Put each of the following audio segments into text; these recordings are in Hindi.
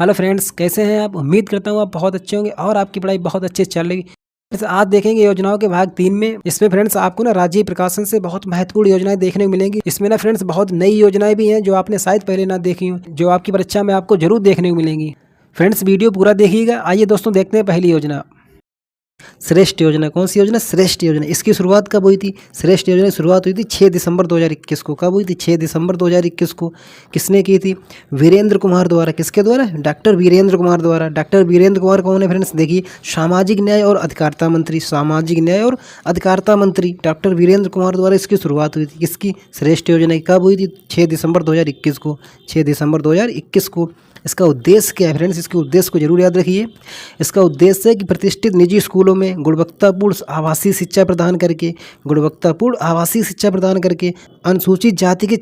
हेलो फ्रेंड्स, कैसे हैं आप। उम्मीद करता हूँ आप बहुत अच्छे होंगे और आपकी पढ़ाई बहुत अच्छे चल रही। फ्रेंड्स, आज देखेंगे योजनाओं के भाग 3 में। इसमें फ्रेंड्स आपको ना राज्य प्रकाशन से बहुत महत्वपूर्ण योजनाएं देखने को मिलेंगी। इसमें ना फ्रेंड्स बहुत नई योजनाएं भी हैं जो आपने शायद पहले ना देखी हो, जो आपकी परीक्षा में आपको जरूर देखने को मिलेंगी। फ्रेंड्स, वीडियो पूरा देखिएगा। आइए दोस्तों, देखते हैं पहली योजना। श्रेष्ठ योजना। कौन सी योजना? श्रेष्ठ योजना। इसकी शुरुआत कब हुई थी? श्रेष्ठ योजना की शुरुआत हुई थी 6 दिसंबर 2021 को। कब हुई थी? 6 दिसंबर 2021 को। किसने की थी? वीरेंद्र कुमार द्वारा। किसके द्वारा? डॉक्टर वीरेंद्र कुमार द्वारा। डॉक्टर वीरेंद्र कुमार कौन है फ्रेंड्स? देखिए, सामाजिक न्याय और अधिकारिता मंत्री। सामाजिक न्याय और अधिकारिता मंत्री डॉक्टर वीरेंद्र कुमार द्वारा इसकी शुरुआत हुई थी। किसकी? श्रेष्ठ योजना की। कब हुई थी? 6 दिसंबर 2021 को। 6 दिसंबर 2021 को। इसका उद्देश्य क्या है फ्रेंड्स? इसके उद्देश्य को जरूर याद रखिए। इसका उद्देश्य है कि प्रतिष्ठित निजी स्कूलों में गुणवत्तापूर्ण आवासीय शिक्षा प्रदान करके अनुसूचित जाति के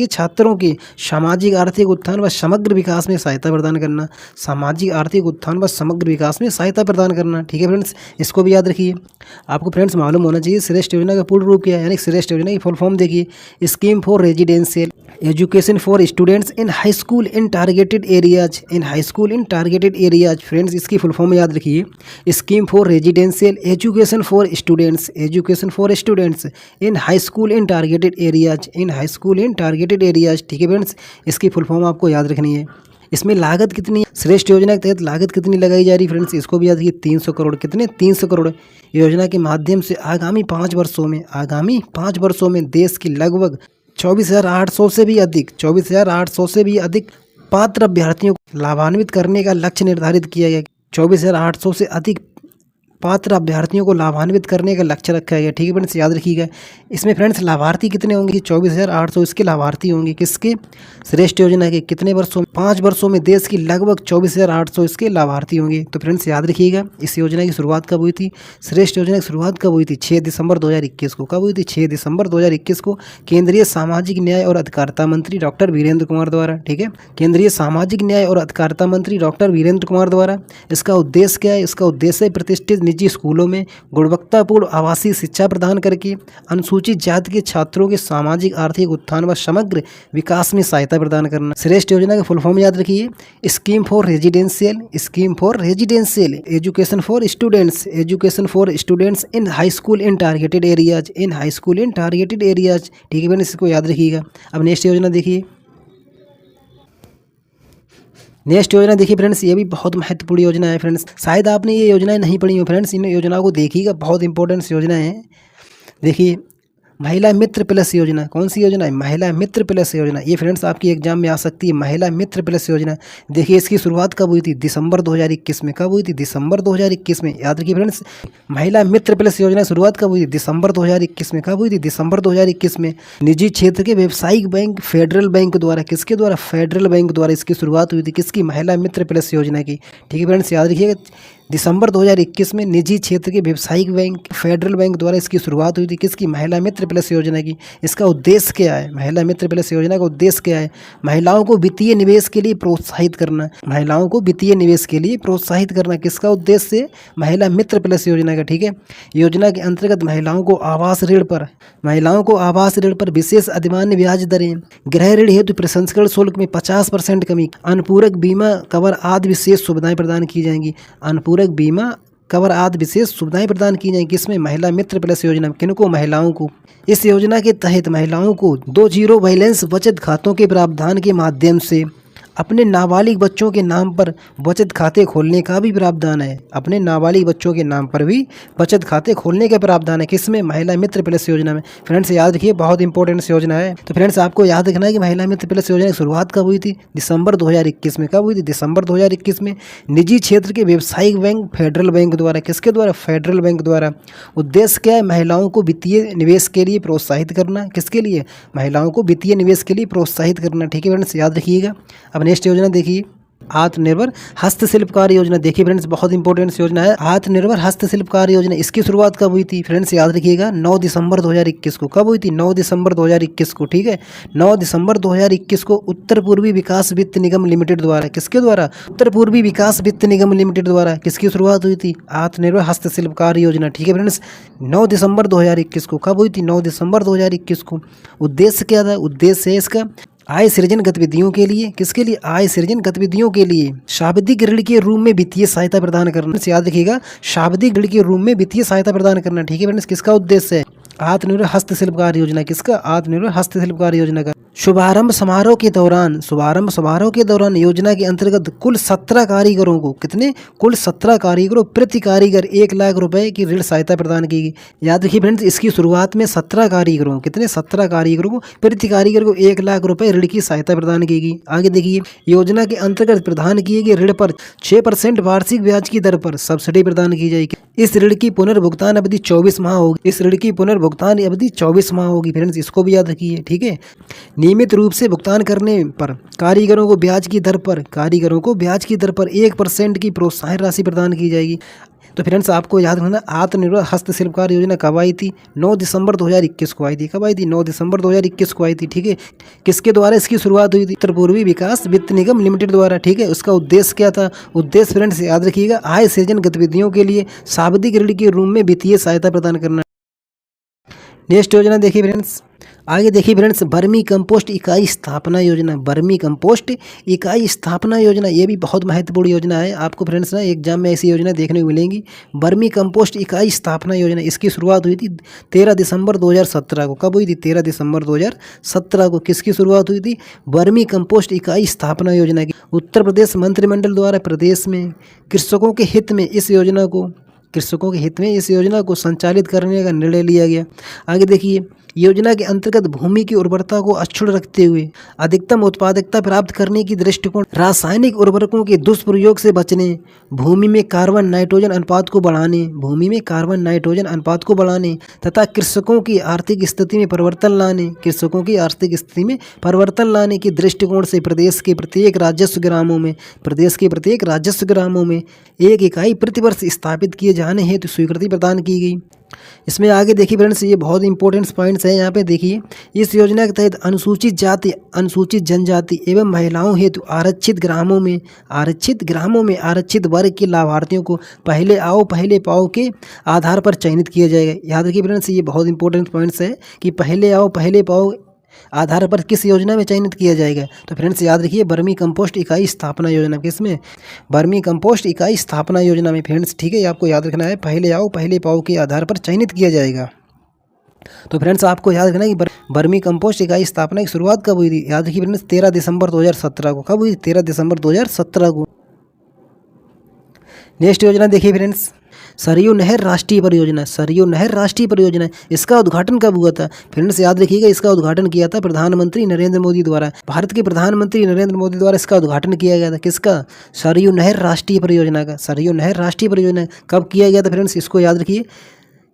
छात्रों के सामाजिक आर्थिक उत्थान व समग्र विकास में सहायता प्रदान करना। सामाजिक आर्थिक उत्थान व समग्र विकास में सहायता प्रदान करना। ठीक है फ्रेंड्स, इसको भी याद रखिए। आपको फ्रेंड्स मालूम होना चाहिए श्रेष्ठ योजना का पूर्ण रूप क्या है। यानी श्रेष्ठ योजना की फुल फॉर्म देखिए, scheme for residential education for students in high school in targeted areas. Friends, इसकी फुल फॉर्म याद रखिए, scheme for residential education for students in high school in targeted areas. ठीक है फ्रेंड्स, इसकी फुल फॉर्म आपको याद रखनी है। इसमें लागत कितनी है? श्रेष्ठ योजना के तहत लागत कितनी लगाई जा रही है फ्रेंड्स? इसको भी याद रखिए, 300 करोड़। कितने? 300 करोड़। योजना के माध्यम से आगामी 5 वर्षों में देश की लगभग 24,800 से भी अधिक पात्र अभ्यर्थियों को लाभान्वित करने का लक्ष्य निर्धारित किया गया। 24,800 से अधिक पात्र अभ्यर्थियों को लाभान्वित करने का लक्ष्य रखा गया। ठीक है फ्रेंड्स, याद रखिएगा। इसमें फ्रेंड्स लाभार्थी कितने होंगे? 24,800 इसके लाभार्थी होंगे। किसके? श्रेष्ठ योजना के। कितने वर्षों में? 5 वर्षों में देश की लगभग 24,800 इसके लाभार्थी होंगे। तो फ्रेंड्स याद रखिएगा, इस योजना की शुरुआत कब हुई थी? श्रेष्ठ योजना की शुरुआत कब हुई थी? 6 दिसंबर 2021 को। कब हुई थी? 6 दिसंबर 2021 को। केंद्रीय सामाजिक न्याय और अधिकारिता मंत्री डॉक्टर वीरेंद्र कुमार द्वारा। ठीक है, केंद्रीय सामाजिक न्याय और अधिकारिता मंत्री डॉक्टर वीरेंद्र कुमार द्वारा। इसका उद्देश्य क्या है? इसका उद्देश्य प्रतिष्ठित निजी स्कूलों में गुणवत्तापूर्ण आवासीय शिक्षा प्रदान करके अनुसूचित जाति के छात्रों के सामाजिक आर्थिक उत्थान व समग्र विकास में सहायता प्रदान करना। श्रेष्ठ योजना का फुल फॉर्म याद रखिए, scheme for residential education for students in high school in targeted areas. ठीक है फ्रेंड्स, इसको याद रखिएगा। अब नेक्स्ट योजना देखिए। नेक्स्ट योजना देखिए फ्रेंड्स, ये भी बहुत महत्वपूर्ण योजना है फ्रेंड्स। शायद आपने ये योजनाएं नहीं पढ़ी हो फ्रेंड्स, इन योजनाओं को देखिएगा, बहुत इंपॉर्टेंट योजना है। देखिए, महिला मित्र प्लस योजना। कौन सी योजना है? महिला मित्र प्लस योजना। ये फ्रेंड्स आपकी एग्जाम में आ सकती है, महिला मित्र प्लस योजना। देखिए, इसकी शुरुआत कब हुई थी? दिसंबर 2021 में। कब हुई थी? दिसंबर 2021 में। याद रखिए फ्रेंड्स, महिला मित्र प्लस योजना की शुरुआत कब हुई थी? दिसंबर 2021 में। कब हुई थी? दिसंबर 2021 में। निजी क्षेत्र के व्यावसायिक बैंक फेडरल बैंक द्वारा। किसके द्वारा? फेडरल बैंक द्वारा इसकी शुरुआत हुई थी। किसकी? महिला मित्र प्लस योजना की। ठीक है फ्रेंड्स, याद रखिएगा, दिसंबर 2021 में निजी क्षेत्र के व्यावसायिक बैंक फेडरल बैंक द्वारा इसकी शुरुआत हुई थी। किसकी? महिला मित्र प्लस योजना की। इसका उद्देश्य क्या है? महिला मित्र प्लस योजना का उद्देश्य क्या है? महिलाओं को वित्तीय निवेश के लिए प्रोत्साहित करना। किसका उद्देश्य है? महिला मित्र प्लस योजना का। ठीक है, योजना के अंतर्गत महिलाओं को आवास ऋण पर विशेष अधिमान्य ब्याज दरें, गृह ऋण हेतु प्रसंस्करण शुल्क में 50% कमी, अनुपूरक बीमा कवर आदि विशेष सुविधाएं प्रदान की जाएंगी। किसमें? महिला मित्र प्लस योजना में। किनको? महिलाओं को। इस योजना के तहत महिलाओं को 2 जीरो बैलेंस बचत खातों के प्रावधान के माध्यम से अपने नाबालिग बच्चों के नाम पर बचत खाते खोलने का भी प्रावधान है। किसमें? महिला मित्र प्लस योजना में। फ्रेंड्स याद रखिए, बहुत इंपॉर्टेंट योजना है। तो फ्रेंड्स आपको याद रखना है कि महिला मित्र प्लस योजना की शुरुआत कब हुई थी? दिसंबर 2021 में। कब हुई थी? दिसंबर 2021 में। निजी क्षेत्र के व्यावसायिक बैंक फेडरल बैंक द्वारा। किसके द्वारा? फेडरल बैंक द्वारा। उद्देश्य क्या है? महिलाओं को वित्तीय निवेश के लिए प्रोत्साहित करना। किसके लिए? महिलाओं को वित्तीय निवेश के लिए प्रोत्साहित करना। ठीक है फ्रेंड्स, याद रखिएगा। अब नेक्स्ट योजना देखिए, आत्मनिर्भर हस्तशिल्पकार योजना। देखिए फ्रेंड्स, बहुत इंपॉर्टेंट योजना है आत्मनिर्भर हस्तशिल्पकार योजना। इसकी शुरुआत कब हुई थी फ्रेंड्स? याद रखिएगा, 9 दिसंबर 2021 को। कब हुई थी? 9 दिसंबर 2021 को। ठीक है, 9 दिसंबर 2021 को उत्तर पूर्वी विकास वित्त निगम लिमिटेड द्वारा। किसके द्वारा? उत्तर पूर्वी विकास वित्त निगम लिमिटेड द्वारा किसकी शुरुआत हुई थी? आत्मनिर्भर हस्तशिल्पकार योजना। ठीक है फ्रेंड्स, 9 दिसंबर 2021 को। कब हुई थी? 9 दिसंबर 2021 को। उद्देश्य क्या था? उद्देश्य है इसका आय सृजन गतिविधियों के लिए, किसके लिए? आय सृजन गतिविधियों के लिए। शाब्दिक ऋण के रूप में वित्तीय सहायता प्रदान करना, याद रखिएगा, शाब्दिक ऋण के रूप में वित्तीय सहायता प्रदान करना, ठीक है फ्रेंड्स। किसका उद्देश्य है? आत्मनिर्भर हस्तशिल्पकार योजना, किसका? आत्मनिर्भर हस्तशिल्पकार योजना का। शुभारंभ समारोह के दौरान योजना के अंतर्गत कुल 17 कारीगरों को, कितने? कुल 17 कारीगरों, प्रति कारीगर 1 लाख रुपए की ऋण सहायता प्रदान की गई। याद रखिए फ्रेंड्स, इसकी शुरुआत में 17 कारीगरों, कितने? 17 कारीगरों को, प्रति कारीगर को 1 लाख रुपए ऋण की सहायता प्रदान की गई। आगे देखिए, योजना के अंतर्गत प्रदान किए गए ऋण पर 6% वार्षिक ब्याज की दर पर सब्सिडी प्रदान की जाएगी। इस ऋण की पुनर्भुगतान अवधि 24 माह होगी। इस ऋण की पुनर्भुगतान अवधि 24 माह होगी फ्रेंड्स, इसको भी याद रखिए, ठीक है। नियमित रूप से भुगतान करने पर कारीगरों को ब्याज की दर पर 1% की प्रोत्साहन राशि प्रदान की जाएगी। तो फ्रेंड्स, आपको याद रखना, आत्मनिर्भर हस्तशिल्पकार योजना कब आई थी? 9 दिसंबर 2021 को आई थी। कब आई थी? 9 दिसंबर 2021 को आई थी, ठीक है। किसके द्वारा इसकी शुरुआत हुई थी? उत्तर पूर्वी विकास वित्त निगम लिमिटेड द्वारा, ठीक है। उसका उद्देश्य क्या था? उद्देश्य फ्रेंड्स याद रखिएगा, आय सृजन गतिविधियों के लिए शाब्दिक ऋण के रूप में वित्तीय सहायता प्रदान करना। नेक्स्ट योजना देखिए फ्रेंड्स, आगे देखिए फ्रेंड्स, वर्मी कंपोस्ट इकाई स्थापना योजना। वर्मी कंपोस्ट इकाई स्थापना योजना, ये भी बहुत महत्वपूर्ण योजना है। आपको फ्रेंड्स ना एग्जाम में ऐसी योजना देखने को मिलेंगी। वर्मी कंपोस्ट इकाई स्थापना योजना, इसकी शुरुआत हुई थी 13 दिसंबर 2017 को। कब हुई थी? 13 दिसंबर 2017 को। किसकी शुरुआत हुई थी? वर्मी कंपोस्ट इकाई स्थापना योजना की। उत्तर प्रदेश मंत्रिमंडल द्वारा प्रदेश में कृषकों के हित में इस योजना को संचालित करने का निर्णय लिया गया। आगे देखिए, योजना के अंतर्गत भूमि की उर्वरता को अक्षुण्ण रखते हुए अधिकतम उत्पादकता प्राप्त करने की दृष्टिकोण, रासायनिक उर्वरकों के दुष्प्रयोग से बचने, भूमि में कार्बन नाइट्रोजन अनुपात को बढ़ाने तथा कृषकों की आर्थिक स्थिति में परिवर्तन लाने के दृष्टिकोण से प्रदेश के प्रत्येक राजस्व ग्रामों में एक इकाई प्रतिवर्ष स्थापित किए जाने हेतु स्वीकृति प्रदान की गई। इसमें आगे देखिए फ्रेंड्स, ये बहुत इंपॉर्टेंट पॉइंट्स हैं। यहाँ पे देखिए, इस योजना के तहत अनुसूचित जाति, अनुसूचित जनजाति एवं महिलाओं हेतु आरक्षित ग्रामों में आरक्षित वर्ग के लाभार्थियों को पहले आओ पहले पाओ के आधार पर चयनित किया जाएगा। याद रखिए फ्रेंड्स, ये बहुत इंपॉर्टेंट पॉइंट्स है कि पहले आओ पहले पाओ आधार पर किस योजना में चयनित किया जाएगा। तो फ्रेंड्स याद रखिए, वर्मी कंपोस्ट इकाई स्थापना योजना, किसमें? वर्मी कंपोस्ट इकाई स्थापना योजना में फ्रेंड्स, ठीक है। आपको याद रखना है, पहले आओ पहले पाओ के आधार पर चयनित किया जाएगा। तो फ्रेंड्स आपको याद रखना है कि वर्मी कंपोस्ट इकाई स्थापना की शुरुआत कब हुई थी? याद रखिए फ्रेंड्स, 13 दिसंबर 2017 को। कब हुई? 13 दिसंबर 2017 को। नेक्स्ट योजना देखिए फ्रेंड्स, सरयू नहर राष्ट्रीय परियोजना। इसका उद्घाटन कब हुआ था? फ्रेंड्स याद रखिएगा, इसका उद्घाटन किया था प्रधानमंत्री नरेंद्र मोदी द्वारा। भारत के प्रधानमंत्री नरेंद्र मोदी द्वारा इसका उद्घाटन किया गया था। किसका? सरयू नहर राष्ट्रीय परियोजना का। सरयू नहर राष्ट्रीय परियोजना कब किया गया था फ्रेंड्स? इसको याद रखिए,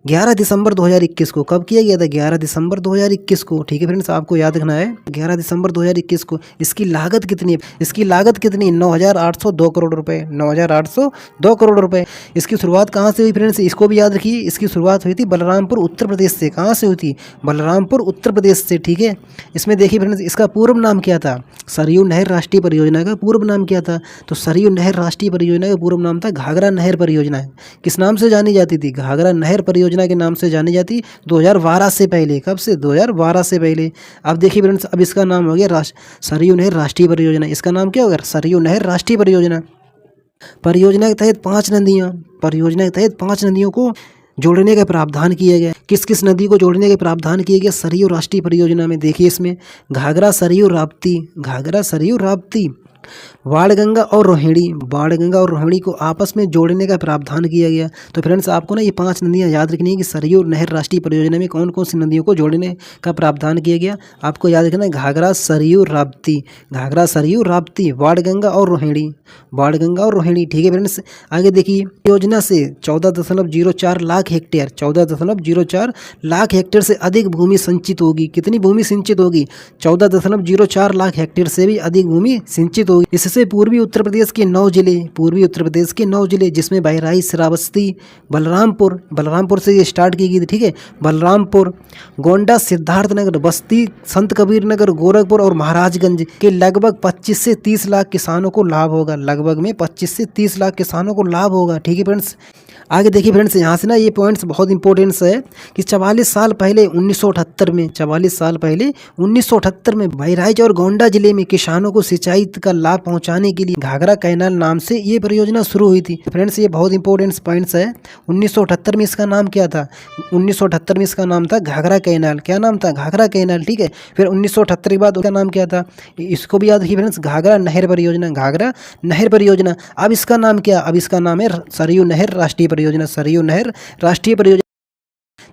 11 दिसंबर 2021 को। कब किया गया था? 11 दिसंबर 2021 को, ठीक है फ्रेंड्स। आपको याद रखना है 11 दिसंबर 2021 को। इसकी लागत कितनी है? 9,802 करोड़ रुपए। 9,802 करोड़ रुपए। इसकी शुरुआत कहाँ से हुई फ्रेंड्स? इसको भी याद रखिए, इसकी शुरुआत हुई थी बलरामपुर उत्तर प्रदेश से। कहाँ से हुई थी? बलरामपुर उत्तर प्रदेश से, ठीक है। इसमें देखिए फ्रेंड्स, इसका पूर्व नाम क्या था? सरयू नहर राष्ट्रीय परियोजना का पूर्व नाम क्या था? तो सरयू नहर राष्ट्रीय परियोजना का पूर्व नाम था घाघरा नहर परियोजना। किस नाम से जानी जाती थी? घाघरा नहर परियोजना के नाम से जानी जाती 2012 से पहले। कब से? 2012 से पहले। अब देखिए फ्रेंड्स, अब इसका नाम हो गया सरयू नहर राष्ट्रीय परियोजना। इसका नाम क्या होगा? सरयू नहर राष्ट्रीय परियोजना। परियोजना के तहत 5 नदियों को जोड़ने का प्रावधान किया गया। किस किस नदी को जोड़ने के प्रावधान किया गया सरयू राष्ट्रीय परियोजना में? देखिए इसमें घाघरा सरयू राप्ती, बाणगंगा और रोहिणी को आपस में जोड़ने का प्रावधान किया गया। तो फ्रेंड्स आपको ना ये 5 नदियाँ याद रखनी है कि सरयू नहर राष्ट्रीय परियोजना में कौन कौन सी नदियों को जोड़ने का प्रावधान किया गया। आपको याद रखना है घाघरा सरयू राप्ती, बाणगंगा और रोहिणी, ठीक है फ्रेंड्स। आगे देखिए, योजना से 14.04 लाख हेक्टेयर से अधिक भूमि संचित होगी। कितनी भूमि सिंचित होगी? 14.04 लाख हेक्टेयर से भी अधिक भूमि सिंचित होगी। इससे पूर्वी उत्तर प्रदेश के 9 जिले जिसमें बहराइच, श्रावस्ती, बलरामपुर से ये स्टार्ट की गई थी, ठीक है। बलरामपुर, गोंडा, सिद्धार्थनगर, बस्ती, संत कबीर नगर, गोरखपुर और महाराजगंज के लगभग 25 से 30 लाख किसानों को लाभ होगा। लगभग में 25 से 30 लाख किसानों को लाभ होगा, ठीक है फ्रेंड्स। आगे देखिए फ्रेंड्स, यहाँ से ना ये पॉइंट्स बहुत इंपॉर्टेंस है कि 44 साल पहले 1978 में 44 साल पहले 1978 में बहराइच और गोंडा जिले में किसानों को सिंचाई का लाभ पहुंचाने के लिए घाघरा कैनाल नाम से ये परियोजना शुरू हुई थी। फ्रेंड्स ये बहुत इंपॉर्टेंट पॉइंट्स है। 1978 में इसका नाम क्या था? 1978 में इसका नाम था घाघरा कैनाल। क्या नाम था? घाघरा कैनाल, ठीक है। फिर 1978 के बाद उसका नाम क्या था? इसको भी याद रखिए फ्रेंड्स, घाघरा नहर परियोजना, घाघरा नहर परियोजना। अब इसका नाम क्या? अब इसका नाम है सरयू नहर राष्ट्रीय परियोजना, सरयू नहर राष्ट्रीय परियोजना।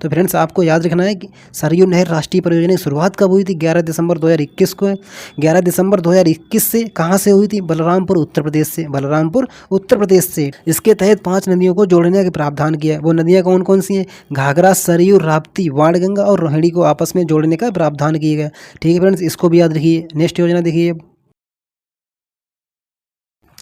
तो फ्रेंड्स आपको याद रखना है कि सरयू नहर राष्ट्रीय परियोजना की शुरुआत कब हुई थी? 11 दिसंबर 2021 को है। 11 दिसंबर 2021 से कहाँ से हुई थी? बलरामपुर उत्तर प्रदेश से, बलरामपुर उत्तर प्रदेश से। इसके तहत 5 नदियों को जोड़ने का प्रावधान किया है। वो नदियाँ कौन कौन सी हैं? घाघरा, सरयू, राप्ती, बाणगंगा और रोहिणी को आपस में जोड़ने का प्रावधान किया गया। ठीक है फ्रेंड्स, इसको भी याद रखिए। नेक्स्ट योजना देखिए,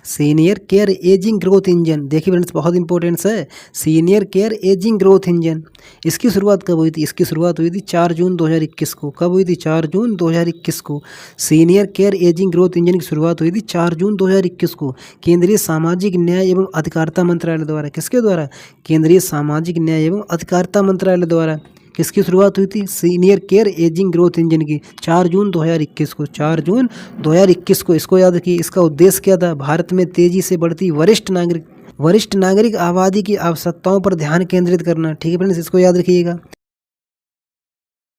senior care ageing growth engine. देखिए फ्रेंड्स बहुत इंपॉर्टेंस है, senior care ageing growth engine. इसकी शुरुआत कब हुई थी? इसकी शुरुआत हुई थी 4 जून 2021 को। कब हुई थी? 4 जून 2021 को। Senior care ageing growth engine की शुरुआत हुई थी 4 जून 2021 को केंद्रीय सामाजिक न्याय एवं अधिकारिता मंत्रालय द्वारा। किसके द्वारा? केंद्रीय सामाजिक न्याय एवं अधिकारिता मंत्रालय द्वारा। किसकी शुरुआत हुई थी? Senior care ageing growth engine की 4 जून 2021 को, 4 जून 2021 को। इसको याद रखिए। इसका उद्देश्य क्या था? भारत में तेजी से बढ़ती वरिष्ठ नागरिक आबादी की आवश्यकताओं पर ध्यान केंद्रित करना। ठीक है फ्रेंड्स, इसको याद रखिएगा।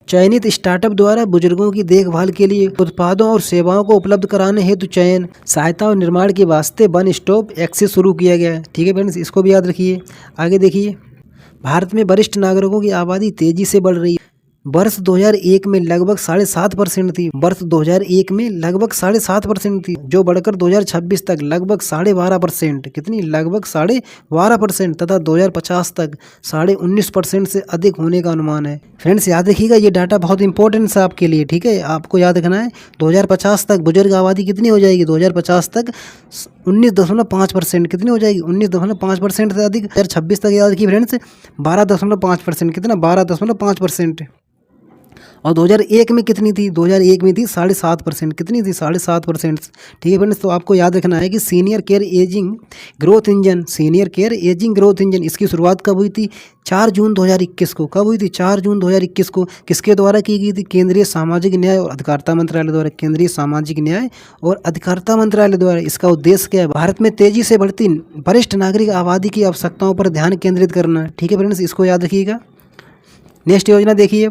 चयनित स्टार्टअप द्वारा बुजुर्गों की देखभाल के लिए उत्पादों और सेवाओं को उपलब्ध कराने हेतु चयन, सहायता और निर्माण के वास्ते वन स्टॉप एक्सेस शुरू किया गया है। ठीक है फ्रेंड्स, इसको भी याद रखिए। आगे देखिए, भारत में वरिष्ठ नागरिकों की आबादी तेजी से बढ़ रही है। वर्ष 2001 में लगभग 7.5% थी। वर्ष 2001 में लगभग 7.5% थी, जो बढ़कर 2026 तक लगभग 12.5%, कितनी? लगभग 12.5% तथा 2050 तक 19.5% से अधिक होने का अनुमान है। फ्रेंड्स याद रखिएगा, ये डाटा बहुत इंपॉर्टेंट है आपके लिए। ठीक है, आपको याद रखना है 2050 तक बुजुर्ग आबादी कितनी हो जाएगी? 2050 तक 19.5%, कितनी हो जाएगी? 19.5% से अधिक। 2026 तक याद रखिए फ्रेंड्स 12.5%, कितना? 12.5%। और 2001 में कितनी थी? 2001 में थी 7.5%, कितनी थी? 7.5%। ठीक है फ्रेंड्स, तो आपको याद रखना है कि senior care ageing growth engine, senior care ageing growth engine, इसकी शुरुआत कब हुई थी? 4 जून 2021 को। कब हुई थी? 4 जून 2021 को। किसके द्वारा की गई थी? केंद्रीय सामाजिक न्याय और अधिकारिता मंत्रालय द्वारा, केंद्रीय सामाजिक न्याय और अधिकारिता मंत्रालय द्वारा। इसका उद्देश्य क्या है? भारत में तेजी से बढ़ती वरिष्ठ नागरिक आबादी की आवश्यकताओं पर ध्यान केंद्रित करना। ठीक है फ्रेंड्स, इसको याद रखिएगा। नेक्स्ट योजना देखिए,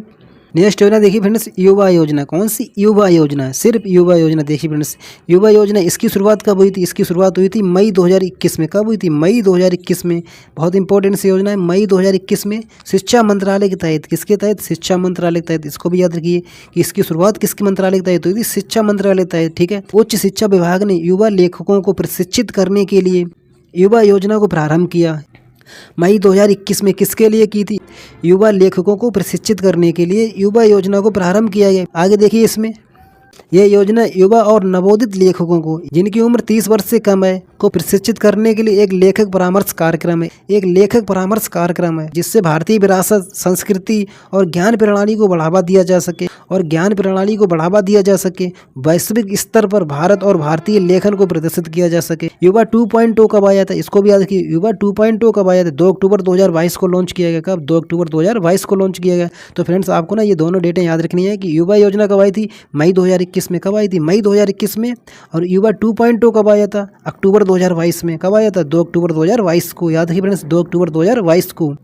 नेक्स्ट योजना देखिए फ्रेंड्स, युवा योजना। कौन सी? युवा योजना, सिर्फ युवा योजना। देखिए फ्रेंड्स, युवा योजना, इसकी शुरुआत कब हुई थी? इसकी शुरुआत हुई थी मई 2021 में। कब हुई थी? मई 2021 में। बहुत इंपॉर्टेंट सी योजना है। मई 2021 में शिक्षा मंत्रालय के तहत। किसके तहत? शिक्षा मंत्रालय के तहत। इसको भी याद रखिए कि इसकी शुरुआत किसके मंत्रालय के तहत हुई थी? शिक्षा मंत्रालय के तहत। ठीक है, उच्च शिक्षा विभाग ने युवा लेखकों को प्रशिक्षित करने के लिए युवा योजना को प्रारंभ किया। मई 2021 में किसके लिए की थी? युवा लेखकों को प्रशिक्षित करने के लिए युवा योजना को प्रारंभ किया गया। आगे देखिए, इसमें यह योजना युवा और नवोदित लेखकों को, जिनकी उम्र 30 वर्ष से कम है, को प्रशिक्षित करने के लिए एक लेखक परामर्श कार्यक्रम है। एक लेखक परामर्श कार्यक्रम है जिससे भारतीय विरासत, संस्कृति और ज्ञान प्रणाली को बढ़ावा दिया जा सके वैश्विक स्तर पर भारत और भारतीय लेखन को प्रदर्शित किया जा सके। युवा 2.0 कब आया था? इसको भी याद रखिए। युवा 2.0 कब आया था? 2 अक्टूबर 2022 को लॉन्च किया गया। कब? 2 अक्टूबर 2022 को लॉन्च किया गया। तो फ्रेंड्स आपको ना ये दोनों डेटें याद रखनी है कि युवा योजना कब आई थी? मई 2021 में। कब आई थी? मई 2021 में। और युवा 2.0 कब आया था? अक्टूबर 2022 में। कब आया था? 2 अक्टूबर 2022 को। याद रखिए फ्रेंड्स, 2 अक्टूबर 2022 को।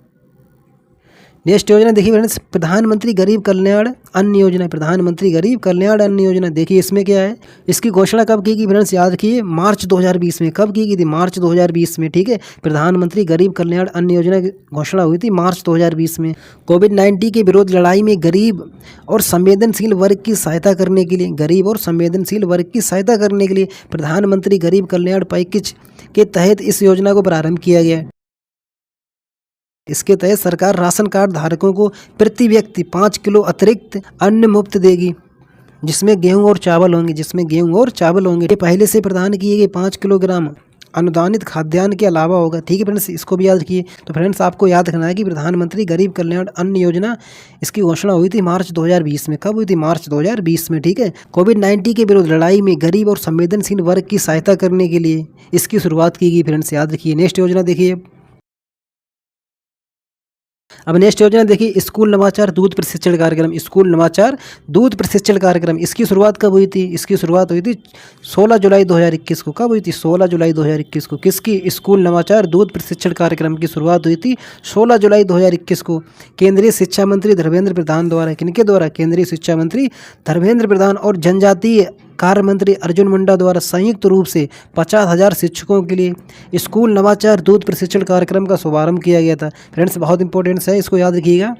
नेक्स्ट योजना देखिए फ्रेंड्स, प्रधानमंत्री गरीब कल्याण अन्न योजना। प्रधानमंत्री गरीब कल्याण अन्न योजना, देखिए इसमें क्या है? इसकी घोषणा कब की गई फ्रेंड्स? याद रखिए, मार्च 2020 में। कब की गई थी? मार्च 2020 में। ठीक है, प्रधानमंत्री गरीब कल्याण अन्न योजना की घोषणा हुई थी मार्च 2020 में। कोविड-19 के विरोध लड़ाई में गरीब और संवेदनशील वर्ग की सहायता करने के लिए, गरीब और संवेदनशील वर्ग की सहायता करने के लिए प्रधानमंत्री गरीब कल्याण पैकेज के तहत इस योजना को प्रारंभ किया गया। इसके तहत सरकार राशन कार्ड धारकों को प्रति व्यक्ति 5 किलो अतिरिक्त अन्न मुफ्त देगी, जिसमें गेहूं और चावल होंगे। ये पहले से प्रदान किए गए 5 किलोग्राम अनुदानित खाद्यान्न के अलावा होगा। ठीक है फ्रेंड्स, इसको भी याद रखिए। तो फ्रेंड्स आपको याद रखना है कि प्रधानमंत्री गरीब कल्याण अन्न योजना, इसकी घोषणा हुई थी मार्च 2020 में। कब हुई थी? मार्च 2020 में। ठीक है, कोविड-19 के विरुद्ध लड़ाई में गरीब और संवेदनशील वर्ग की सहायता करने के लिए इसकी शुरुआत की गई। फ्रेंड्स याद रखिए। नेक्स्ट योजना देखिए, अब नेक्स्ट योजना देखिए, स्कूल नवाचार दूध प्रशिक्षण कार्यक्रम। स्कूल नवाचार दूध प्रशिक्षण कार्यक्रम, इसकी शुरुआत कब हुई थी? इसकी शुरुआत हुई थी 16 जुलाई 2021 को। कब हुई थी? 16 जुलाई 2021 को। किसकी? स्कूल नवाचार दूध प्रशिक्षण कार्यक्रम की शुरुआत हुई थी 16 जुलाई 2021 को केंद्रीय शिक्षा मंत्री धर्मेंद्र प्रधान द्वारा। किनके द्वारा? केंद्रीय शिक्षा मंत्री धर्मेंद्र प्रधान और जनजातीय कार्य मंत्री अर्जुन मुंडा द्वारा संयुक्त रूप से 50,000 शिक्षकों के लिए स्कूल नवाचार दूध प्रशिक्षण कार्यक्रम का शुभारंभ किया गया था। फ्रेंड्स बहुत इंपॉर्टेंट है, इसको याद रखिएगा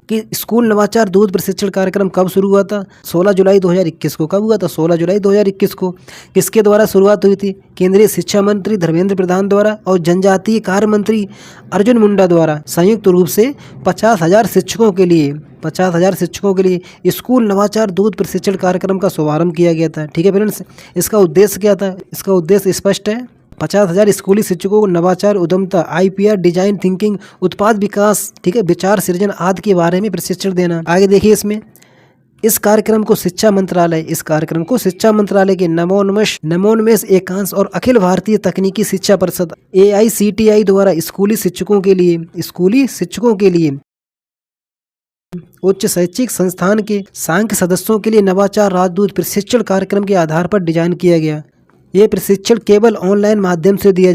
कि स्कूल नवाचार दूध प्रशिक्षण कार्यक्रम कब शुरू हुआ था? 16 जुलाई 2021 को। कब हुआ था? 16 जुलाई 2021 को। किसके द्वारा शुरुआत हुई थी? केंद्रीय शिक्षा मंत्री धर्मेंद्र प्रधान द्वारा और जनजातीय कार्य मंत्री अर्जुन मुंडा द्वारा संयुक्त रूप से 50,000 शिक्षकों के लिए 50,000 शिक्षकों के लिए स्कूल नवाचार दूध प्रशिक्षण कार्यक्रम का शुभारंभ किया गया था। ठीक है फ्रेंड्स, इसका उद्देश्य क्या था? इसका उद्देश्य स्पष्ट है। 50,000 स्कूली शिक्षकों को नवाचार, उद्यमता, IPR, डिजाइन थिंकिंग, उत्पाद विकास, ठीक है, विचार सृजन आदि के बारे में प्रशिक्षण देना। आगे देखिए इसमें इस कार्यक्रम को शिक्षा मंत्रालय के नवोन्मेष एकांश और अखिल भारतीय तकनीकी शिक्षा परिषद AICTI द्वारा स्कूली शिक्षकों के लिए उच्च शैक्षिक संस्थान के संघ सदस्यों के लिए नवाचार राजदूत प्रशिक्षण कार्यक्रम के आधार पर डिजाइन किया गया। ये प्रशिक्षण केवल ऑनलाइन माध्यम से दिया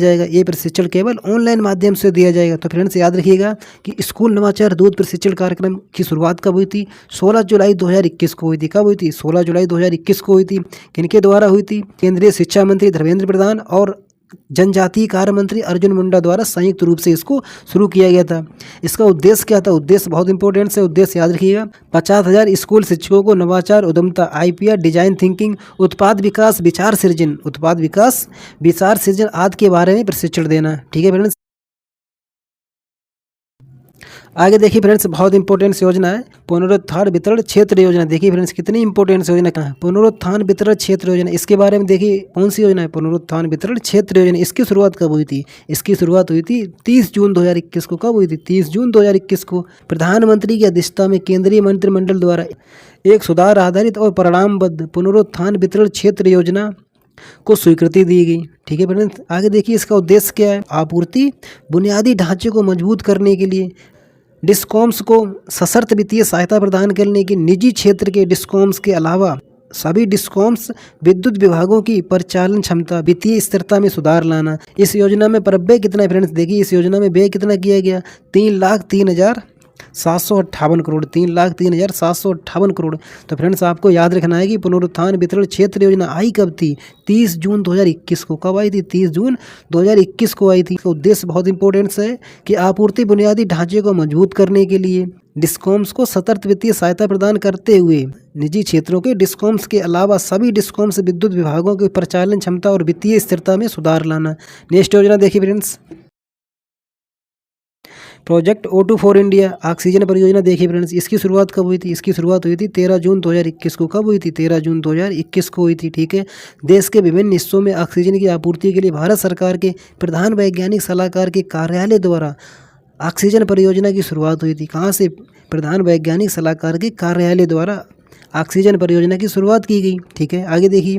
जाएगा। तो फ्रेंड्स याद रखिएगा कि स्कूल नवाचार दूध प्रशिक्षण कार्यक्रम की शुरुआत कब हुई थी? 16 जुलाई 2021 को हुई थी। कब हुई थी? 16 जुलाई 2021 को हुई थी। किनके द्वारा हुई थी? केंद्रीय शिक्षा मंत्री धर्मेंद्र प्रधान और जनजातीय कार्य मंत्री अर्जुन मुंडा द्वारा संयुक्त रूप से इसको शुरू किया गया था। इसका उद्देश्य क्या था? उद्देश्य बहुत इंपॉर्टेंट है, उद्देश्य याद रखिएगा। 50,000 स्कूल शिक्षकों को नवाचार, उद्यमता, IPR, डिजाइन थिंकिंग, उत्पाद विकास, विचार सृजन आदि के बारे में प्रशिक्षण देना। ठीक है फ्रेंड्स, आगे देखिए फ्रेंड्स बहुत इंपॉर्टेंट योजना है पुनरुत्थान वितरण क्षेत्र योजना। देखिए फ्रेंड्स कितनी इंपॉर्टेंट योजना है पुनरुत्थान वितरण क्षेत्र योजना। इसके बारे में देखिए कौन सी योजना है? पुनरुत्थान वितरण क्षेत्र योजना। इसकी शुरुआत कब हुई थी? इसकी शुरुआत हुई थी 30 जून 2021 को। कब हुई थी? 30 जून 2021 को। प्रधानमंत्री की अध्यक्षता में केंद्रीय मंत्रिमंडल द्वारा एक सुधार आधारित और परिणामबद्ध पुनरुत्थान वितरण क्षेत्र योजना को स्वीकृति दी गई। ठीक है फ्रेंड्स, आगे देखिए इसका उद्देश्य क्या है? आपूर्ति बुनियादी ढांचे को मजबूत करने के लिए डिस्कॉम्स को सशर्त वित्तीय सहायता प्रदान करने की, निजी क्षेत्र के डिस्कॉम्स के अलावा सभी डिस्कॉम्स विद्युत विभागों की परिचालन क्षमता, वित्तीय स्थिरता में सुधार लाना। इस योजना में व्यय कितना है फ्रेंड्स? देखिए इस योजना में व्यय कितना किया गया? 3,03,758 करोड़। 3,03,758 करोड़। तो फ्रेंड्स आपको याद रखना है कि पुनरुत्थान वितरण क्षेत्र योजना आई कब थी? 30 जून 2021 को। कब आई थी? 30 जून 2021 को आई थी। उद्देश्य बहुत इंपॉर्टेंट है कि आपूर्ति बुनियादी ढांचे को मजबूत करने के लिए डिस्कॉम्स को सतत वित्तीय सहायता प्रदान करते हुए निजी क्षेत्रों के डिस्कॉम्स के अलावा सभी डिस्कॉम्स विद्युत विभागों की परिचालन क्षमता और वित्तीय स्थिरता में सुधार लाना। नेक्स्ट योजना देखिए friends, project O2 for India oxygen परियोजना। देखिए फ्रेंड्स इसकी शुरुआत कब हुई थी? इसकी शुरुआत हुई थी 13 जून 2021 को। कब हुई थी? 13 जून 2021 को हुई थी। ठीक है, देश के विभिन्न हिस्सों में ऑक्सीजन की आपूर्ति के लिए भारत सरकार के प्रधान वैज्ञानिक सलाहकार के कार्यालय द्वारा ऑक्सीजन परियोजना की शुरुआत हुई थी। कहाँ से? प्रधान वैज्ञानिक सलाहकार के कार्यालय द्वारा ऑक्सीजन परियोजना की शुरुआत की गई। ठीक है, आगे देखिए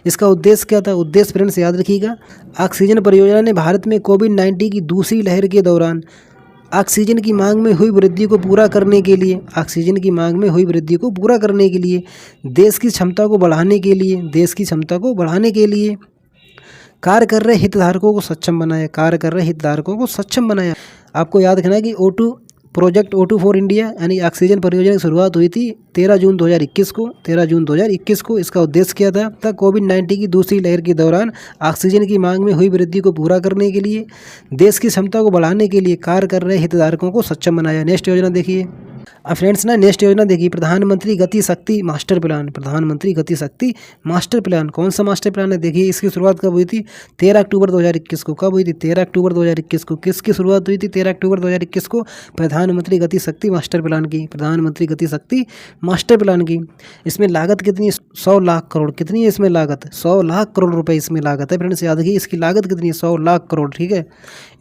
इसका उद्देश्य क्या था? उद्देश्य फ्रेंड्स याद रखिएगा, ऑक्सीजन परियोजना ने भारत में कोविड-19 की दूसरी लहर के दौरान ऑक्सीजन की मांग में हुई वृद्धि को पूरा करने के लिए देश की क्षमता को बढ़ाने के लिए कार्य कर रहे हितधारकों को सक्षम बनाया। आपको याद रखना है कि प्रोजेक्ट O2 फॉर इंडिया यानी ऑक्सीजन परियोजना की शुरुआत हुई थी 13 जून 2021 को। इसका उद्देश्य क्या था? कोविड-19 की दूसरी लहर के दौरान ऑक्सीजन की मांग में हुई वृद्धि को पूरा करने के लिए देश की क्षमता को बढ़ाने के लिए कार्य कर रहे हितधारकों को सक्षम बनाया। नेक्स्ट योजना देखिए फ्रेंड्स नेक्स्ट योजना देखिए प्रधानमंत्री गति शक्ति मास्टर प्लान। कौन सा मास्टर प्लान है? देखिए इसकी शुरुआत कब हुई थी? 13 अक्टूबर 2021 को। कब हुई थी? 13 अक्टूबर 2021 को। किसकी शुरुआत हुई थी? 13 अक्टूबर 2021 को प्रधानमंत्री गति शक्ति मास्टर प्लान की। इसमें लागत कितनी है? 100 लाख करोड़। कितनी है इसमें लागत? 100 लाख करोड़ रुपए इसमें लागत है फ्रेंड्स। याद रखिए इसकी लागत कितनी है? 100 लाख करोड़। ठीक है,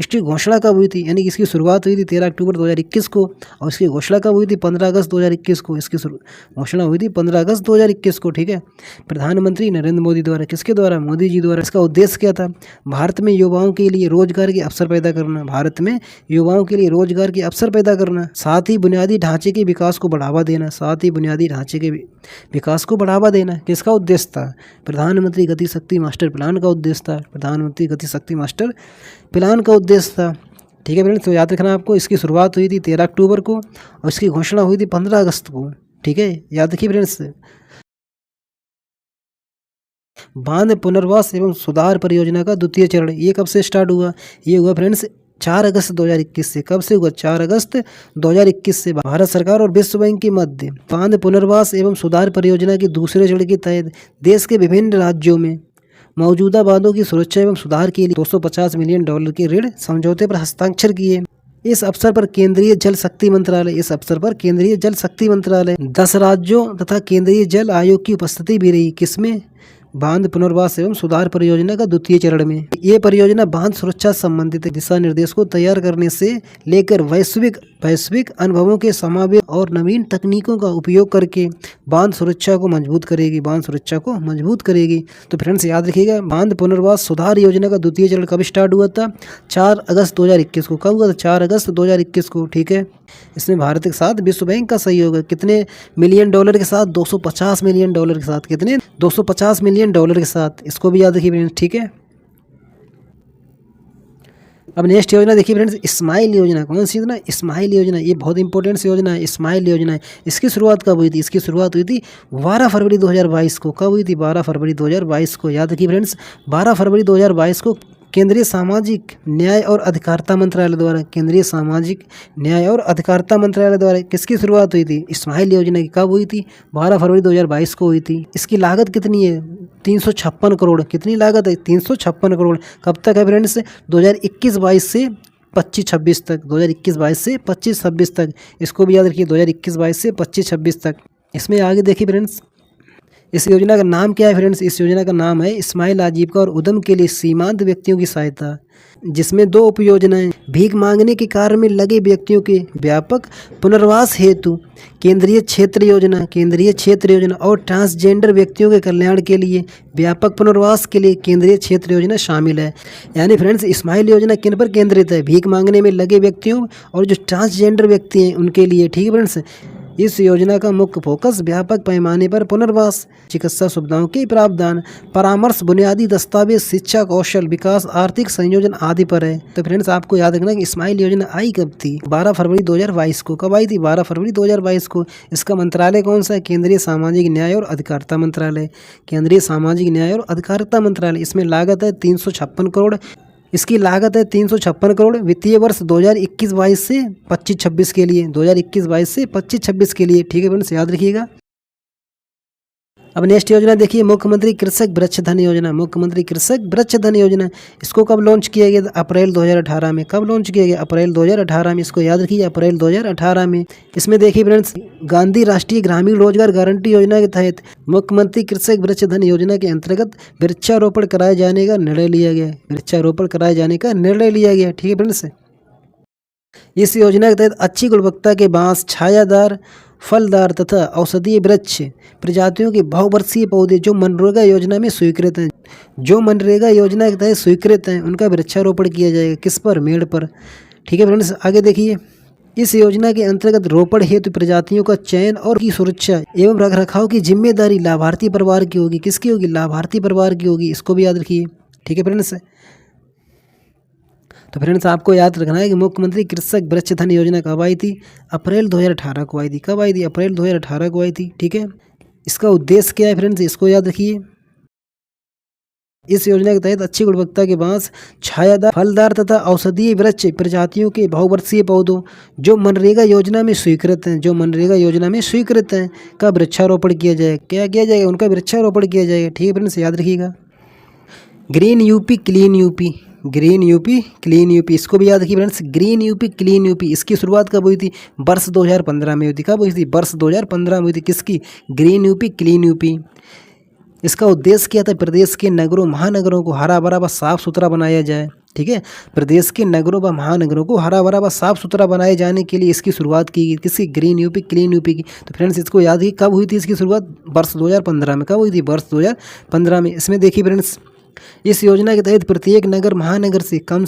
इसकी घोषणा कब हुई थी? यानी इसकी शुरुआत हुई थी 13 अक्टूबर 2021 को और इसकी घोषणा कब हुई थी? थी 15 अगस्त 2021 को। इसकी घोषणा हुई थी 15 अगस्त 2021 को, ठीक है, प्रधानमंत्री नरेंद्र मोदी द्वारा। किसके द्वारा? मोदी जी द्वारा। इसका उद्देश्य क्या था? भारत में युवाओं के लिए रोजगार के अवसर पैदा करना, भारत में युवाओं के लिए रोजगार के अवसर पैदा करना, साथ ही बुनियादी ढांचे के विकास को बढ़ावा देना, साथ ही बुनियादी ढांचे के विकास को बढ़ावा देना। किसका उद्देश्य था? प्रधानमंत्री गति शक्ति मास्टर प्लान का उद्देश्य था, प्रधानमंत्री गति शक्ति मास्टर प्लान का उद्देश्य था, ठीक है फ्रेंड्स। तो याद रखना आपको, इसकी शुरुआत हुई थी 13 अक्टूबर को और इसकी घोषणा हुई थी 15 अगस्त को, ठीक है, याद रखिए फ्रेंड्स। बांध पुनर्वास एवं सुधार परियोजना का द्वितीय चरण, ये कब से स्टार्ट हुआ? ये हुआ फ्रेंड्स 4 अगस्त 2021 से। कब से हुआ? 4 अगस्त 2021 से। भारत सरकार और विश्व बैंक के मध्य बांध पुनर्वास एवं सुधार परियोजना के दूसरे चरण के तहत देश के विभिन्न राज्यों में मौजूदा बांधों की सुरक्षा एवं सुधार के लिए $250 मिलियन के ऋण समझौते पर हस्ताक्षर किए। इस अवसर पर केंद्रीय जल शक्ति मंत्रालय 10 राज्यों तथा केंद्रीय जल आयोग की उपस्थिति भी रही। किसमें? बांध पुनर्वास एवं सुधार परियोजना का द्वितीय चरण में। ये परियोजना बांध सुरक्षा संबंधित दिशा निर्देश को तैयार करने से लेकर वैश्विक अनुभवों के समावेश और नवीन तकनीकों का उपयोग करके बांध सुरक्षा को मजबूत करेगी। तो फ्रेंड्स याद रखिएगा, बांध पुनर्वास सुधार योजना का द्वितीय चरण कब स्टार्ट हुआ था? 4 अगस्त 2021 को। कब हुआ था? 4 अगस्त 2021 को, ठीक है। इसमें भारत के साथ विश्व बैंक का सहयोग है। कितने मिलियन डॉलर के साथ? $250 मिलियन के साथ। कितने? $250 मिलियन के साथ। इसको भी याद रखिए फ्रेंड्स, ठीक है। अब नेक्स्ट योजना देखिए फ्रेंड्स, स्माइल योजना। कौन सी योजना? स्माइल योजना। ये बहुत इंपॉर्टेंट सी योजना है, स्माइल योजना है। इसकी शुरुआत कब हुई थी? इसकी शुरुआत हुई थी 12 फरवरी 2022 को। कब हुई थी? 12 फरवरी 2022 को। याद रखिए फ्रेंड्स, 12 फरवरी 2022 को केंद्रीय सामाजिक न्याय और अधिकारिता मंत्रालय द्वारा, केंद्रीय सामाजिक न्याय और अधिकारिता मंत्रालय द्वारा किसकी शुरुआत हुई थी? स्माइल योजना की। कब हुई थी? 12 फरवरी 2022 को हुई थी। इसकी लागत कितनी है? 356 करोड़। कितनी लागत है? 356 करोड़। कब तक है फ्रेंड्स? 2021-22 से 25-26 तक। 2021-22 से 25-26 तक। इसको भी याद रखिए, 2021-22 से 25-26 तक। इसमें आगे देखिए फ्रेंड्स, इस योजना का नाम क्या है फ्रेंड्स? इस योजना का नाम है स्माइल आजीविका और उद्यम के लिए सीमांत व्यक्तियों की सहायता, जिसमें 2 उपयोजनाएं, भीख मांगने के कार्य में लगे व्यक्तियों के व्यापक पुनर्वास हेतु केंद्रीय क्षेत्र योजना और ट्रांसजेंडर व्यक्तियों के कल्याण के लिए व्यापक पुनर्वास के लिए केंद्रीय क्षेत्र योजना शामिल है। यानी फ्रेंड्स, स्माइल योजना किन पर केंद्रित है? भीख मांगने में लगे व्यक्तियों और जो ट्रांसजेंडर व्यक्ति हैं उनके लिए, ठीक है फ्रेंड्स। इस योजना का मुख्य फोकस व्यापक पैमाने पर पुनर्वास, चिकित्सा सुविधाओं के प्रावधान, परामर्श, बुनियादी दस्तावेज, शिक्षा, कौशल विकास, आर्थिक संयोजन आदि पर है। तो फ्रेंड्स आपको याद रखना कि स्माइल योजना आई कब थी? 12 फरवरी 2022 को। कब आई थी? 12 फरवरी 2022 को। इसका मंत्रालय कौन सा है? केंद्रीय सामाजिक न्याय और अधिकारिता मंत्रालय, केंद्रीय सामाजिक न्याय और अधिकारिता मंत्रालय। इसमें लागत है 356 करोड़। इसकी लागत है 356 करोड़। वित्तीय वर्ष 2021-22 से 25-26 के लिए, 2021-22 से 25-26 के लिए, ठीक है फ्रेंड्स, याद रखिएगा। अब नेक्स्ट योजना देखिए, मुख्यमंत्री कृषक वृक्ष धन योजना। मुख्यमंत्री कृषक वृक्ष धन योजना, इसको कब लॉन्च किया गया? अप्रैल 2018 में। कब लॉन्च किया गया? अप्रैल 2018 में। इसको याद रखिए, अप्रैल 2018 में। इसमें देखिए फ्रेंड्स, गांधी राष्ट्रीय ग्रामीण रोजगार गारंटी योजना के तहत मुख्यमंत्री कृषक वृक्ष धन योजना के अंतर्गत वृक्षारोपण कराए जाने का निर्णय लिया गया। ठीक है फ्रेंड्स। इस योजना के तहत अच्छी गुणवत्ता के बांस, छायादार, फलदार तथा औषधीय वृक्ष प्रजातियों के बहुवर्षीय पौधे जो मनरेगा योजना में स्वीकृत हैं, के तहत स्वीकृत हैं, उनका वृक्षारोपण किया जाएगा। किस पर? मेड़ पर। ठीक है फ्रेंड्स, आगे देखिए। इस योजना के अंतर्गत रोपण हेतु प्रजातियों का चयन और की सुरक्षा एवं रखरखाव की जिम्मेदारी लाभार्थी परिवार की होगी। किसकी होगी? लाभार्थी परिवार की होगी। इसको भी याद रखिए। ठीक है फ्रेंड्स। तो फ्रेंड्स आपको याद रखना है कि मुख्यमंत्री कृषक वृक्ष धन योजना कब आई थी? अप्रैल 2018 को आई थी। कब आई थी? अप्रैल 2018 को आई थी। ठीक है। इसका उद्देश्य क्या है फ्रेंड्स? इसको याद रखिए। इस योजना के तहत अच्छी गुणवत्ता के बांस, छायादार, फलदार तथा औषधीय वृक्ष प्रजातियों के बहुवर्षीय पौधों जो मनरेगा योजना में स्वीकृत हैं, का वृक्षारोपण किया जाएगा। क्या किया जाएगा? उनका वृक्षारोपण किया जाएगा। ठीक है फ्रेंड्स, याद रखिएगा। ग्रीन यूपी क्लीन यूपी, इसको भी याद रखिए friends. Green UP clean UP, इसकी शुरुआत कब हुई थी? वर्ष 2015 में हुई थी। कब हुई थी? वर्ष 2015 में हुई थी। किसकी? Green UP clean UP. इसका उद्देश्य क्या था? प्रदेश के नगरों, महानगरों को हरा भरा व साफ सुथरा बनाया जाए। ठीक है। प्रदेश के नगरों व महानगरों को हरा भरा व साफ सुथरा बनाए जाने के लिए इसकी शुरुआत की गई। किसकी? ग्रीन यूपी क्लीन यूपी की। तो फ्रेंड्स इसको याद रखिए कब हुई थी इसकी शुरुआत? वर्ष 2015 में। कब हुई थी? वर्ष 2015 में। इसमें देखिए फ्रेंड्स, इस योजना के तहत प्रत्येक नगर महानगर से कम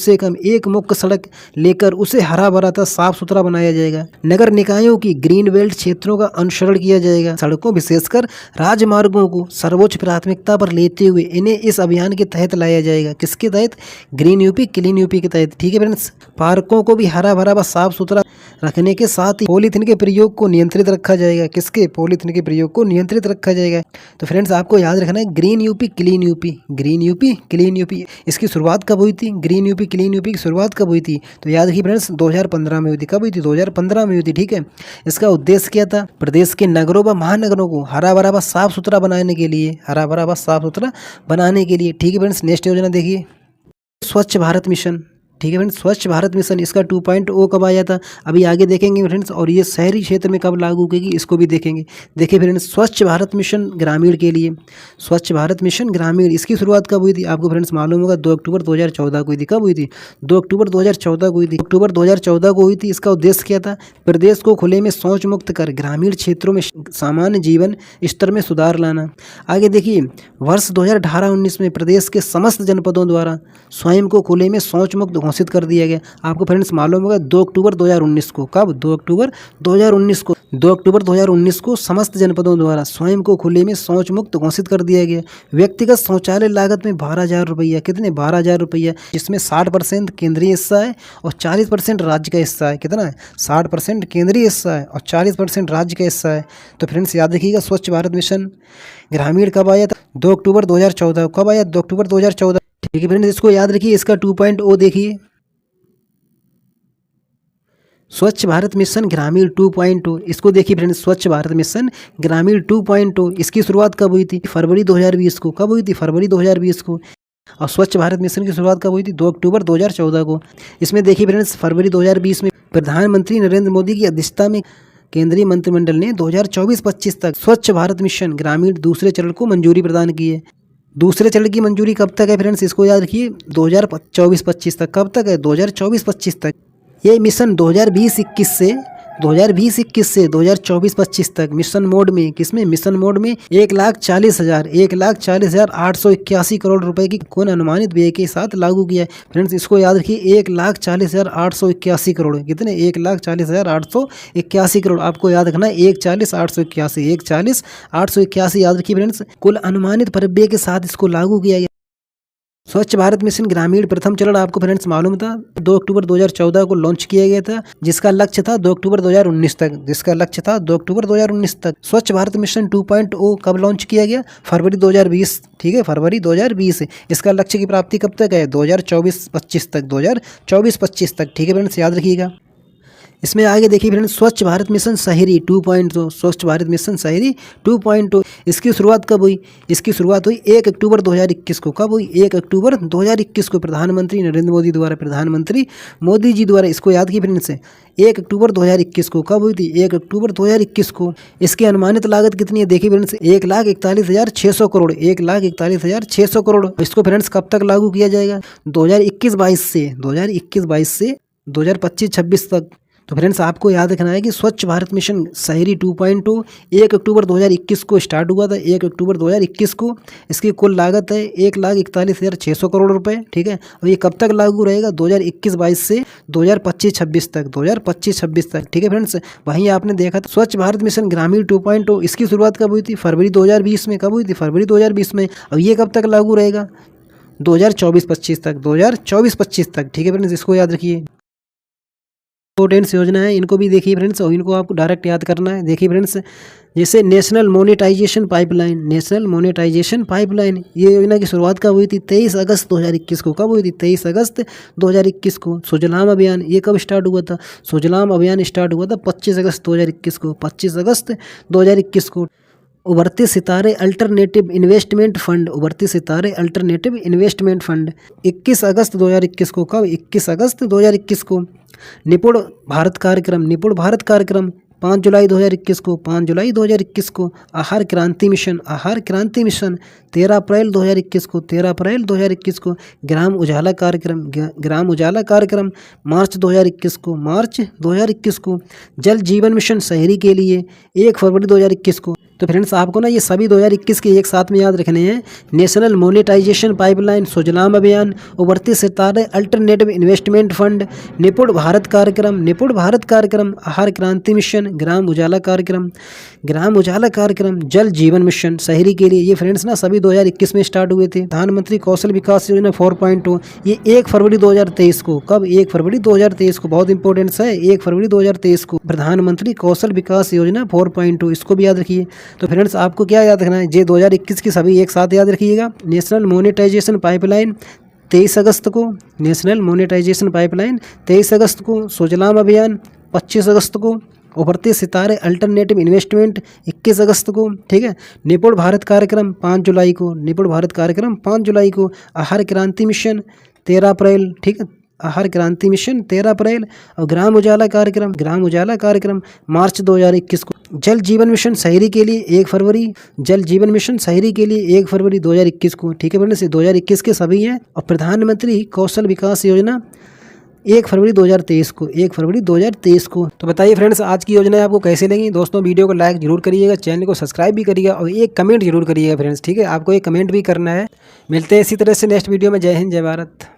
एक मुख्य सड़क लेकर उसे हरा भरा तथा साफ सुथरा बनाया जाएगा। नगर निकायों की ग्रीन बेल्ट क्षेत्रों का अनुसरण किया जाएगा। सड़कों विशेषकर राजमार्गों को सर्वोच्च प्राथमिकता पर लेते हुए इन्हें इस अभियान के तहत लाया जाएगा। किसके तहत? ग्रीन यूपी क्लीन यूपी के तहत। ठीक है फ्रेंड्स। पार्कों को भी हरा भरा व साफ सुथरा रखने के साथ ही पॉलीथीन के प्रयोग को नियंत्रित रखा जाएगा। किसके? पॉलीथीन के प्रयोग को नियंत्रित रखा जाएगा। तो फ्रेंड्स आपको याद रखना है green UP clean UP, green UP clean UP. इसकी शुरुआत कब हुई थी? ग्रीन यूपी क्लीन यूपी की शुरुआत कब हुई थी? तो याद रखिए फ्रेंड्स 2015 में हुई थी। कब हुई थी? 2015 में हुई थी। ठीक है। इसका उद्देश्य क्या था? प्रदेश के नगरों व महानगरों को हरा भरा व साफ सुथरा बनाने के लिए, हरा भरा व साफ सुथरा बनाने के लिए। ठीक है फ्रेंड्स। नेक्स्ट योजना देखिए, स्वच्छ भारत मिशन। ठीक है फ्रेंड्स। स्वच्छ भारत मिशन इसका 2.0 कब आया था? अभी आगे देखेंगे फ्रेंड्स। और ये शहरी क्षेत्र में कब लागू होगी इसको भी देखेंगे। देखिए फ्रेंड्स, स्वच्छ भारत मिशन ग्रामीण के लिए, स्वच्छ भारत मिशन ग्रामीण, इसकी शुरुआत कब हुई थी? आपको फ्रेंड्स मालूम होगा 2 अक्टूबर 2014 को हुई थी। कब हुई थी? 2 अक्टूबर 2014 को हुई थी। अक्टूबर 2014 को हुई थी। इसका उद्देश्य क्या था? प्रदेश को खुले में शौच मुक्त कर ग्रामीण क्षेत्रों में सामान्य जीवन स्तर में सुधार लाना। आगे देखिए, वर्ष 2018-19 में प्रदेश के समस्त जनपदों द्वारा स्वयं को खुले में शौच मुक्त घोषित कर दिया गया। आपको फ्रेंड्स मालूम होगा 2 अक्टूबर 2019 को। कब? 2 अक्टूबर 2019 को। 2 अक्टूबर 2019 को समस्त जनपदों द्वारा स्वयं को खुले में शौच मुक्त घोषित कर दिया गया। व्यक्तिगत शौचालय लागत में 12,000 रुपया। कितने? 12,000 रुपया। जिसमें 60% केंद्रीय हिस्सा है और 40% राज्य का हिस्सा है। कितना है? 60% केंद्रीय हिस्सा है और 40% राज्य का हिस्सा है। तो फ्रेंड्स याद रखिएगा स्वच्छ भारत मिशन ग्रामीण कब आया था? 2 अक्टूबर 2014। कब आया? 2 अक्टूबर 2014। ठीक है फ्रेंड्स, इसको याद रखिए। इसका 2.0 देखिए, स्वच्छ भारत मिशन ग्रामीण 2.0। इसको देखिए फ्रेंड्स, स्वच्छ भारत मिशन ग्रामीण 2.0, इसकी शुरुआत कब हुई थी? फरवरी 2020 को। कब हुई थी? फरवरी 2020 को। और स्वच्छ भारत मिशन की शुरुआत कब हुई थी? 2 अक्टूबर 2014 को। इसमें देखिए फ्रेंड्स, फरवरी 2020 में प्रधानमंत्री नरेंद्र मोदी की अध्यक्षता में केंद्रीय मंत्रिमंडल ने 2024-25 तक स्वच्छ भारत मिशन ग्रामीण दूसरे चरण को मंजूरी प्रदान की है। दूसरे चरण की मंजूरी कब तक है फ्रेंड्स? इसको याद रखिए 2024-25 तक। कब तक है? 2024-25 तक। ये मिशन 2020-21 से 2024-25 तक मिशन मोड में, किसमें? मिशन मोड में 1,40,881 करोड़ रुपए की कुल अनुमानित व्यय के साथ लागू किया है। फ्रेंड्स इसको याद रखिए 1,40,881 करोड़। कितने? 1,40,881 करोड़। आपको याद रखना है 1,40,881, 1,40,881 याद रखिए फ्रेंड्स। कुल अनुमानित व्यय के साथ इसको लागू किया गया। स्वच्छ भारत मिशन ग्रामीण प्रथम चरण आपको फ्रेंड्स मालूम था 2 अक्टूबर 2014 को लॉन्च किया गया था, जिसका लक्ष्य था 2 अक्टूबर 2019 तक। जिसका लक्ष्य था 2 अक्टूबर 2019 तक। स्वच्छ भारत मिशन 2.0 कब लॉन्च किया गया? फरवरी 2020। ठीक है, फरवरी 2020। इसका लक्ष्य की प्राप्ति कब तक है? 2024-25 तक। 2024-25 तक। ठीक है फ्रेंड्स, याद रखिएगा। इसमें आगे देखिए फ्रेंड्स, स्वच्छ भारत मिशन शहरी 2.0, स्वच्छ भारत मिशन शहरी 2.0, इसकी शुरुआत कब हुई? इसकी शुरुआत हुई 1 अक्टूबर 2021 को। कब हुई? 1 अक्टूबर 2021 को प्रधानमंत्री नरेंद्र मोदी द्वारा, प्रधानमंत्री मोदी जी द्वारा। इसको याद कीजिए फ्रेंड्स, 1 अक्टूबर 2021 को। कब हुई थी? 1 अक्टूबर 2021 को। इसकी अनुमानित लागत कितनी है? देखिए फ्रेंड्स 1,41,600 करोड़, 1,41,600 करोड़। इसको फ्रेंड्स कब तक लागू किया जाएगा? 2021-22 से 2025-26 तक। तो फ्रेंड्स आपको याद रखना है कि स्वच्छ भारत मिशन शहरी 2.0 1 अक्टूबर 2021 को स्टार्ट हुआ था, 1 अक्टूबर 2021 को। इसकी कुल लागत है 1,41,600 करोड़ रुपए। ठीक है, और ये कब तक लागू रहेगा? 2021-22 से 2025-26 तक। 2025-26 तक। ठीक है फ्रेंड्स, वहीं आपने देखा था स्वच्छ भारत मिशन ग्रामीण 2.0, इसकी शुरुआत कब हुई थी? फरवरी 2020 में। कब हुई थी? फरवरी 2020 में। अब ये कब तक लागू रहेगा? 2024-25 तक। 2024-25 तक। ठीक है फ्रेंड्स, इसको याद रखिए। इंपॉर्टेंट्स योजना है, इनको भी देखिए फ्रेंड्स, और इनको आपको डायरेक्ट याद करना है। देखिए फ्रेंड्स, जैसे national monetisation pipeline, national monetisation pipeline, ये योजना की शुरुआत कब हुई थी? 23 अगस्त 2021 को। कब हुई थी? 23 अगस्त 2021 को। सुजलाम अभियान, ये कब स्टार्ट हुआ था? सुजलाम अभियान स्टार्ट हुआ था 25 अगस्त 2021 को। 25 अगस्त 2021 को। उभरते सितारे अल्टरनेटिव इन्वेस्टमेंट फंड, उभरते सितारे अल्टरनेटिव इन्वेस्टमेंट फंड 21 अगस्त 2021 को। कब? 21 अगस्त 2021 को। निपुण भारत कार्यक्रम, निपुण भारत कार्यक्रम 5 जुलाई 2021 को, 5 जुलाई 2021 को। आहार क्रांति मिशन, आहार क्रांति मिशन 13 अप्रैल 2021 को, 13 अप्रैल 2021 को। ग्राम उजाला कार्यक्रम, ग्राम उजाला कार्यक्रम मार्च 2021 को, मार्च 2021 को। जल जीवन मिशन शहरी के लिए 1 फरवरी 2021 को। तो फ्रेंड्स आपको ना ये सभी 2021 के एक साथ में याद रखने हैं। नेशनल मोनेटाइजेशन पाइपलाइन, सुजलाम अभियान, उभरते सितारे अल्टरनेटिव इन्वेस्टमेंट फंड, निपुण भारत कार्यक्रम, निपुण भारत कार्यक्रम, आहार क्रांति मिशन, ग्राम उजाला कार्यक्रम, ग्राम उजाला कार्यक्रम, जल जीवन मिशन शहरी के लिए। ये फ्रेंड्स ना सभी 2021 में स्टार्ट हुए थे। प्रधानमंत्री कौशल विकास योजना 4.0 ये 1 फरवरी 2023 को, कब 1 फरवरी 2023 को, बहुत इंपॉर्टेंट है 1 फरवरी 2023 को। प्रधानमंत्री कौशल विकास योजना 4.0 इसको भी याद रखिए। तो फ्रेंड्स आपको क्या याद रखना है, ये 2021 की सभी एक साथ याद रखिएगा। नेशनल मोनेटाइजेशन पाइपलाइन 23 अगस्त को, नेशनल मोनेटाइजेशन पाइपलाइन 23 अगस्त को। सुजलाम अभियान 25 अगस्त को। उभरते सितारे अल्टरनेटिव इन्वेस्टमेंट 21 अगस्त को, ठीक है। निपुण भारत कार्यक्रम 5 जुलाई को, निपुण भारत कार्यक्रम 5 जुलाई को। आहार क्रांति मिशन 13 अप्रैल, ठीक है, आहार क्रांति मिशन 13 अप्रैल। और ग्राम उजाला कार्यक्रम, ग्राम उजाला कार्यक्रम मार्च 2021 को। जल जीवन मिशन शहरी के लिए 1 फरवरी, जल जीवन मिशन शहरी के लिए 1 फरवरी 2021 को, ठीक है फ्रेंड्स, 2021 के सभी हैं। और प्रधानमंत्री कौशल विकास योजना 1 फरवरी 2023 को, 1 फरवरी 2023 को। तो बताइए फ्रेंड्स आज की योजना आपको कैसे लगी। दोस्तों वीडियो को लाइक जरूर करिएगा, चैनल को सब्सक्राइब भी करिएगा और एक कमेंट जरूर करिएगा फ्रेंड्स, ठीक है, आपको एक कमेंट भी करना है। मिलते हैं इसी तरह से नेक्स्ट वीडियो में। जय हिंद, जय भारत।